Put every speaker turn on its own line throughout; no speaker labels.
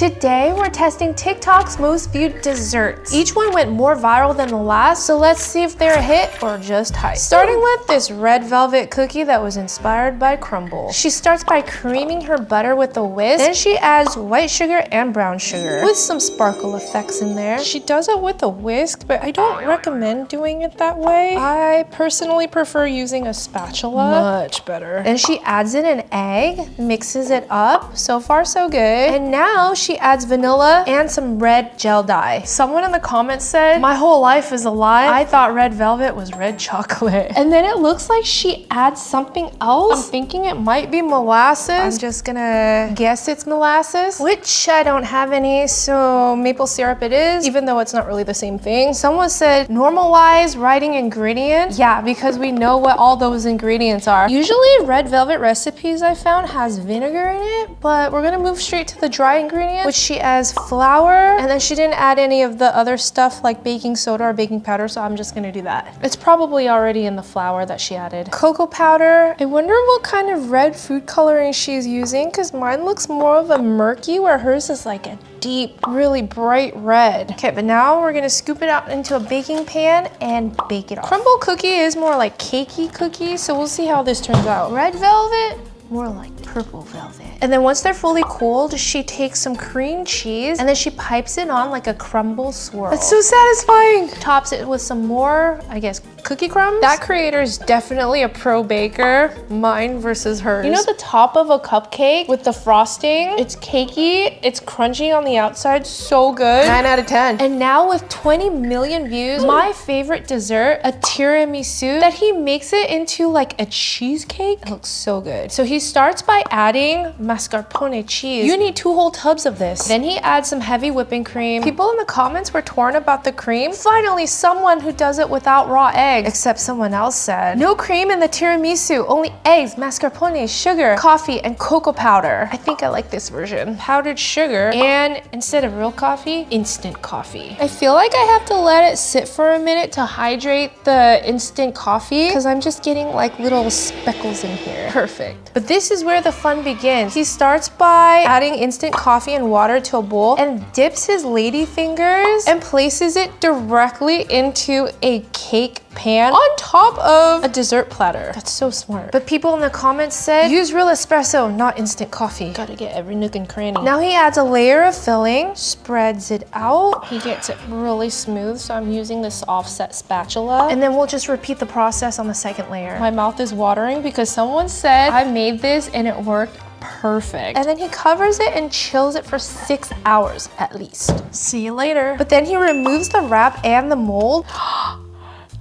Today we're testing TikTok's most viewed desserts. Each one went more viral than the last, so let's see if they're a hit or just hype. Starting with this red velvet cookie that was inspired by Crumbl. She starts by creaming her butter with a whisk, then she adds white sugar and brown sugar with some sparkle effects in there. She does it with a whisk, but I don't recommend doing it that way. I personally prefer using a spatula. Much better. Then she adds in an egg, mixes it up. So far so good. And now she adds vanilla and some red gel dye. Someone in the comments said, my whole life is a lie. I thought red velvet was red chocolate. And then it looks like she adds something else. I'm thinking it might be molasses. I'm just gonna guess it's molasses, which I don't have any, so maple syrup it is, even though it's not really the same thing. Someone said, normalize writing ingredients. Yeah, because we know what all those ingredients are. Usually red velvet recipes I found has vinegar in it, but we're gonna move straight to the dry ingredients, which she adds flour, and then she didn't add any of the other stuff like baking soda or baking powder, so I'm just gonna do that. It's probably already in the flour that she added. Cocoa powder. I wonder what kind of red food coloring she's using, because mine looks more of a murky, where hers is like a deep, really bright red. Okay, but now we're gonna scoop it out into a baking pan and bake it off. Crumbl cookie is more like cakey cookie, so we'll see how this turns out. Red velvet, more like purple velvet. And then once they're fully cooled, she takes some cream cheese and then she pipes it on like a Crumbl swirl. That's so satisfying. Tops it with some more, I guess, cookie crumbs. That creator is definitely a pro baker. Mine versus hers. You know the top of a cupcake with the frosting? It's cakey, it's crunchy on the outside, so good. 9 out of 10. And now with 20 million views, my favorite dessert, a tiramisu, that he makes it into like a cheesecake. It looks so good. So he starts by adding mascarpone cheese. You need 2 whole tubs of this. Then he adds some heavy whipping cream. People in the comments were torn about the cream. Finally, someone who does it without raw eggs, except someone else said, no cream in the tiramisu, only eggs, mascarpone, sugar, coffee, and cocoa powder. I think I like this version. Powdered sugar, and instead of real coffee, instant coffee. I feel like I have to let it sit for a minute to hydrate the instant coffee, because I'm just getting like little speckles in here. Perfect. But this is where the fun begins. He starts by adding instant coffee and water to a bowl and dips his lady fingers and places it directly into a cake pan on top of a dessert platter. That's so smart. But people in the comments said, use real espresso, not instant coffee. Gotta get every nook and cranny. Now he adds a layer of filling, spreads it out. He gets it really smooth, so I'm using this offset spatula. And then we'll just repeat the process on the second layer. My mouth is watering because someone said I made this and it worked perfect. And then he covers it and chills it for 6 hours at least. See you later. But then he removes the wrap and the mold.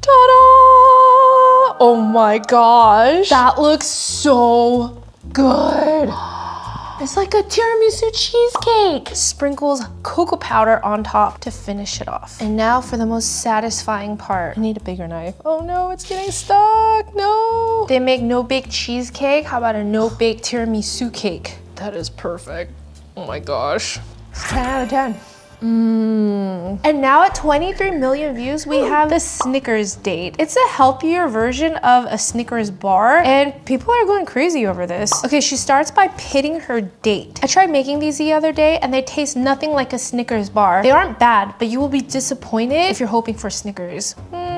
Ta-da! Oh my gosh. That looks so good. It's like a tiramisu cheesecake. Sprinkles cocoa powder on top to finish it off. And now for the most satisfying part. I need a bigger knife. Oh no, it's getting stuck. No. They make no-bake cheesecake. How about a no-bake tiramisu cake? That is perfect. Oh my gosh. It's 10 out of 10. And now at 23 million views, we have the Snickers date. It's a healthier version of a Snickers bar, and people are going crazy over this. Okay, she starts by pitting her date. I tried making these the other day, and they taste nothing like a Snickers bar. They aren't bad, but you will be disappointed if you're hoping for Snickers.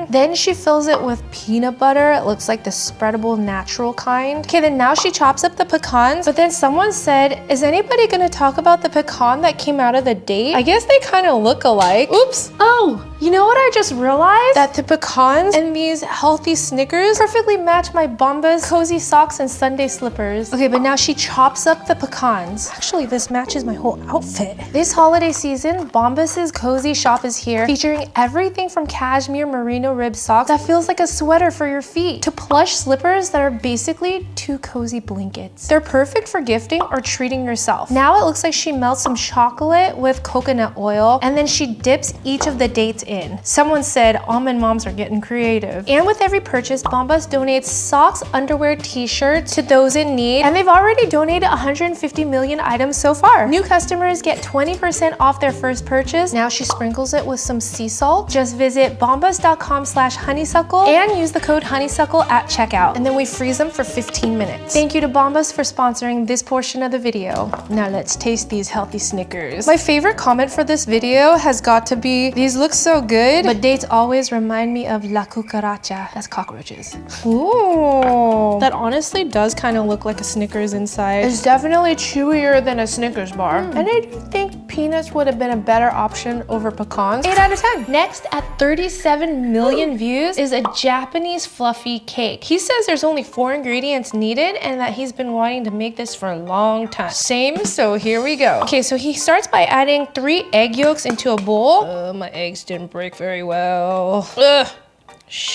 Then she fills it with peanut butter. It looks like the spreadable natural kind. Okay, then now she chops up the pecans, but then someone said, is anybody gonna talk about the pecan that came out of the date? I guess they kind of look alike. Oops. Oh, you know what I just realized? That the pecans and these healthy Snickers perfectly match my Bombas cozy socks and Sunday slippers. Okay, but now she chops up the pecans. Actually, this matches my whole outfit. This holiday season, Bombas's cozy shop is here, featuring everything from cashmere merino rib socks that feels like a sweater for your feet to plush slippers that are basically 2 cozy blankets. They're perfect for gifting or treating yourself. Now it looks like she melts some chocolate with coconut oil, and then she dips each of the dates in. Someone said almond moms are getting creative. And with every purchase, Bombas donates socks, underwear, t-shirts to those in need, and they've already donated 150 million items so far. New customers get 20% off their first purchase. Now she sprinkles it with some sea salt. Just visit bombas.com bombas.com/honeysuckle and use the code honeysuckle at checkout. And then we freeze them for 15 minutes. Thank you to Bombas for sponsoring this portion of the video. Now let's taste these healthy Snickers. My favorite comment for this video has got to be, these look so good, but dates always remind me of la cucaracha. That's cockroaches. Ooh, that honestly does kind of look like a Snickers inside. It's definitely chewier than a Snickers bar. And I do think peanuts would have been a better option over pecans. 8 out of 10. Next, at 37 million views, is a Japanese fluffy cake. He says there's only 4 ingredients needed and that he's been wanting to make this for a long time. Same, so here we go. Okay, so he starts by adding 3 egg yolks into a bowl. My eggs didn't break very well. Ugh.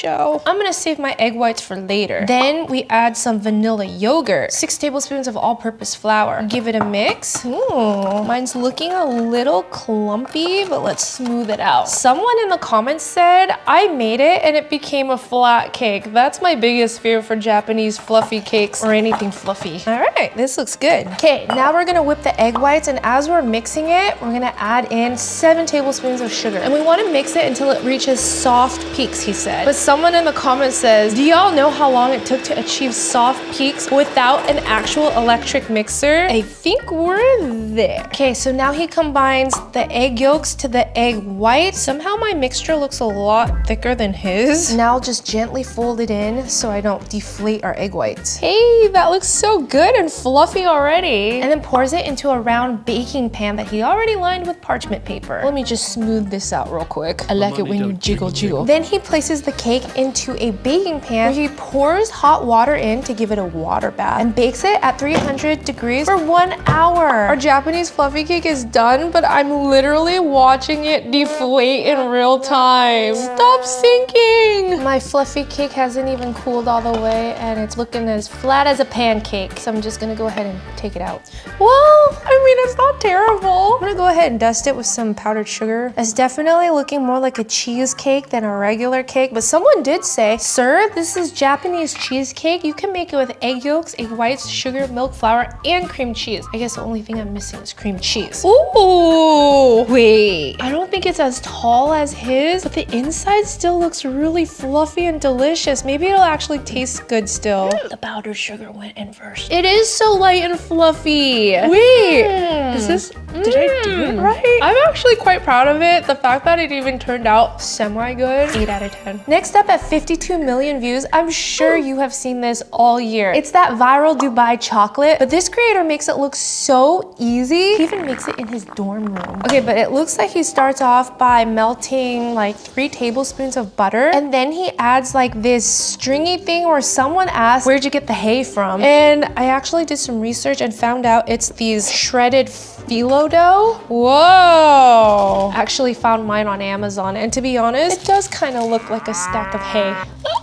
I'm gonna save my egg whites for later. Then we add some vanilla yogurt, 6 tablespoons of all-purpose flour. Give it a mix. Ooh, mine's looking a little clumpy, but let's smooth it out. Someone in the comments said I made it and it became a flat cake. That's my biggest fear for Japanese fluffy cakes or anything fluffy. All right, this looks good. Okay, now we're gonna whip the egg whites, and as we're mixing it, we're gonna add in 7 tablespoons of sugar. And we wanna mix it until it reaches soft peaks, he said. But someone in the comments says, do y'all know how long it took to achieve soft peaks without an actual electric mixer? I think we're there. Okay, so now he combines the egg yolks to the egg white. Somehow my mixture looks a lot thicker than his. Now I'll just gently fold it in so I don't deflate our egg whites. Hey, that looks so good and fluffy already. And then pours it into a round baking pan that he already lined with parchment paper. Let me just smooth this out real quick. I like it when you jiggle. Then he places the cake into a baking pan where he pours hot water in to give it a water bath and bakes it at 300 degrees for 1 hour. Our Japanese fluffy cake is done, but I'm literally watching it deflate in real time. Stop sinking! My fluffy cake hasn't even cooled all the way and it's looking as flat as a pancake. So I'm just gonna go ahead and take it out. Well, I mean, it's not terrible. I'm gonna go ahead and dust it with some powdered sugar. It's definitely looking more like a cheesecake than a regular cake, but someone did say, sir, this is Japanese cheesecake. You can make it with egg yolks, egg whites, sugar, milk, flour, and cream cheese. I guess the only thing I'm missing is cream cheese. Ooh, wait. I don't think it's as tall as his, but the inside still looks really fluffy and delicious. Maybe it'll actually taste good still. The powdered sugar went in first. It is so light and fluffy. Wait, is this, did I do it right? I'm actually quite proud of it. The fact that it even turned out semi-good. 8 out of 10. Next up at 52 million views, I'm sure you have seen this all year. It's that viral Dubai chocolate, but this creator makes it look so easy. He even makes it in his dorm room. Okay, but it looks like he starts off by melting like 3 tablespoons of butter, and then he adds like this stringy thing where someone asked, where'd you get the hay from? And I actually did some research and found out it's these shredded phyllo dough. Whoa! Actually found mine on Amazon, and to be honest, it does kind of look like a stack of hay.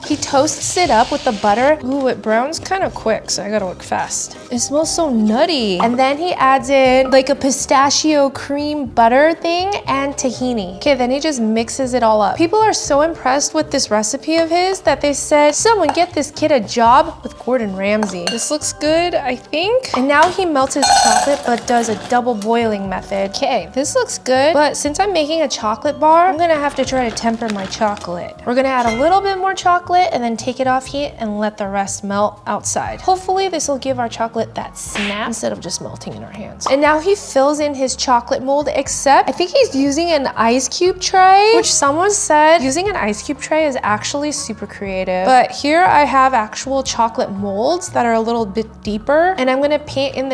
He toasts it up with the butter. Ooh, it browns kind of quick, so I gotta look fast. It smells so nutty. And then he adds in like a pistachio cream butter thing and tahini. Okay, then he just mixes it all up. People are so impressed with this recipe of his that they said, someone get this kid a job with Gordon Ramsay. This looks good, I think. And now he melts his chocolate, but does a double boiling method. Okay, this looks good, but since I'm making a chocolate bar, I'm gonna have to try to temper my chocolate. We're gonna add a little bit more chocolate and then take it off heat and let the rest melt outside. Hopefully this will give our chocolate that snap instead of just melting in our hands. And now he fills in his chocolate mold, except I think he's using an ice cube tray, which someone said using an ice cube tray is actually super creative. But here I have actual chocolate molds that are a little bit deeper, and I'm gonna paint in the